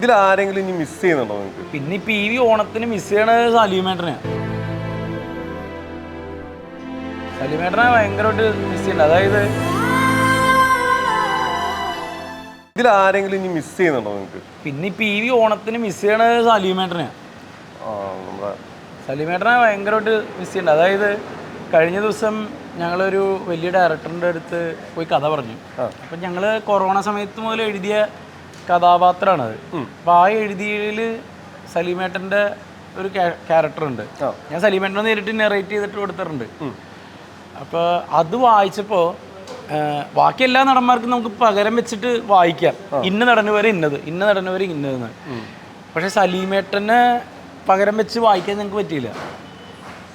ഇതിൽ ആരെങ്കിലും ഇനി മിസ് ചെയ്യുന്നുണ്ടോ നിങ്ങൾക്ക്? പിന്നെ ഈ PV ഓണത്തിന് മിസ് ചെയ്യണ സലീമേട്ടനെ ഭയങ്കരമായിട്ട് മിസ് ചെയ്യുന്നുണ്ട്. അതായത് ഇതിൽ ആരെങ്കിലും ഇനി മിസ് ചെയ്യുന്നുണ്ടോ നിങ്ങൾക്ക്? പിന്നെ ഈ PV ഓണത്തിന് മിസ് ചെയ്യണ സലീമേട്ടനെ ഭയങ്കരമായിട്ട് മിസ് ചെയ്യുന്നുണ്ട്. അതായത് കഴിഞ്ഞ ദിവസം ഞങ്ങളൊരു വലിയ ഡയറക്ടറിൻ്റെ അടുത്ത് പോയി കഥ പറഞ്ഞു. അപ്പം ഞങ്ങൾ കൊറോണ സമയത്ത് മുതൽ എഴുതിയ കഥാപാത്രമാണത്. അപ്പോൾ ആ എഴുതിയതിൽ സലീമേട്ടൻ്റെ ഒരു ക്യാരക്ടറുണ്ട്. ഞാൻ സലീമേട്ടനെ നേരിട്ട് നെറേറ്റ് ചെയ്തിട്ട് കൊടുത്തിട്ടുണ്ട്. അപ്പോൾ അത് വായിച്ചപ്പോൾ ബാക്കി എല്ലാ നടന്മാർക്കും നമുക്ക് പകരം വെച്ചിട്ട് വായിക്കാം, ഇന്ന നടന് വരെ ഇന്നത്, ഇന്ന നടന് വരെ ഇന്നതെന്ന്. പക്ഷേ സലീമേട്ടനെ പകരം വെച്ച് വായിക്കാൻ ഞങ്ങൾക്ക് പറ്റിയില്ല.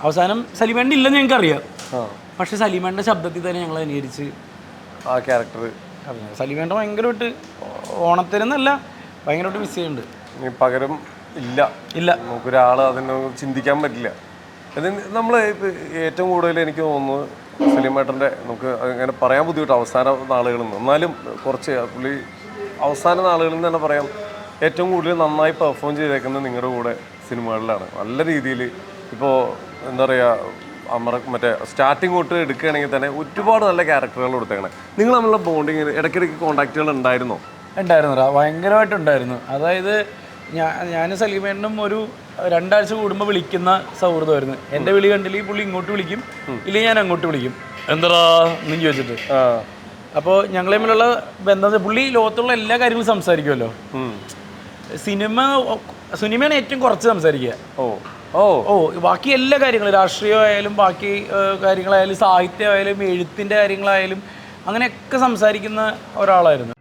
അവസാനം സലീമേട്ടൻ ഇല്ലെന്ന് ഞങ്ങൾക്ക് അറിയാം. പക്ഷെ സലീമേട്ടൻ്റെ ശബ്ദത്തിൽ തന്നെ ഞങ്ങൾ അനുകരിച്ച് ആ ക്യാരക്ടർ സലീമേട്ടൻ ഭയങ്കരമായിട്ട് ഓണത്തിനെന്നല്ല ഭയങ്കരമായിട്ട് മിസ് ചെയ്യുന്നുണ്ട്. പകരം ഇല്ല ഇല്ല നമുക്കൊരാൾ അതിന് ചിന്തിക്കാൻ പറ്റില്ല. അത് നമ്മൾ ഏറ്റവും കൂടുതൽ എനിക്ക് തോന്നുന്നു സലീമേട്ടൻ്റെ നമുക്ക് അങ്ങനെ പറയാൻ ബുദ്ധിമുട്ട് അവസാന നാളുകളിൽ നിന്ന്. എന്നാലും കുറച്ച് പുള്ളി അവസാന നാളുകളിൽ നിന്ന് തന്നെ പറയാം ഏറ്റവും കൂടുതൽ നന്നായി പെർഫോം ചെയ്തേക്കുന്നത് നിങ്ങളുടെ കൂടെ സിനിമകളിലാണ്. നല്ല രീതിയിൽ ഇപ്പോൾ എന്താ പറയുക മറ്റേ സ്റ്റാർട്ടിങ് തൊട്ട് എടുക്കുകയാണെങ്കിൽ തന്നെ ഒരുപാട് നല്ല ക്യാരക്ടറുകൾ കൊടുത്തേക്കണേ. നിങ്ങൾ തമ്മിലുള്ള ബോണ്ടിങ് ഇടയ്ക്കിടയ്ക്ക് കോൺടാക്റ്റുകൾ ഉണ്ടായിരുന്നോ? ഉണ്ടായിരുന്നുടാ, ഭയങ്കരമായിട്ടുണ്ടായിരുന്നു. അതായത് ഞാൻ സലീമേട്ടനും ഒരു 2 ആഴ്ച കൂടുമ്പോൾ വിളിക്കുന്ന സൗഹൃദമായിരുന്നു. എൻ്റെ വിളി കണ്ടില്ലെങ്കിൽ പുള്ളി ഇങ്ങോട്ട് വിളിക്കും, ഇല്ലെങ്കിൽ ഞാൻ അങ്ങോട്ട് വിളിക്കും. എന്താ എന്നും ചോദിച്ചിട്ട്. അപ്പോൾ ഞങ്ങൾ തമ്മിലുള്ള ബന്ധം, പുള്ളി ലോകത്തുള്ള എല്ലാ കാര്യങ്ങളും സംസാരിക്കുമല്ലോ. സിനിമയാണ് ഏറ്റവും കുറച്ച് സംസാരിക്കുക. ബാക്കി എല്ലാ കാര്യങ്ങളും, രാഷ്ട്രീയമായാലും ബാക്കി കാര്യങ്ങളായാലും സാഹിത്യമായാലും എഴുത്തിൻ്റെ കാര്യങ്ങളായാലും അങ്ങനെയൊക്കെ സംസാരിക്കുന്ന ഒരാളായിരുന്നു.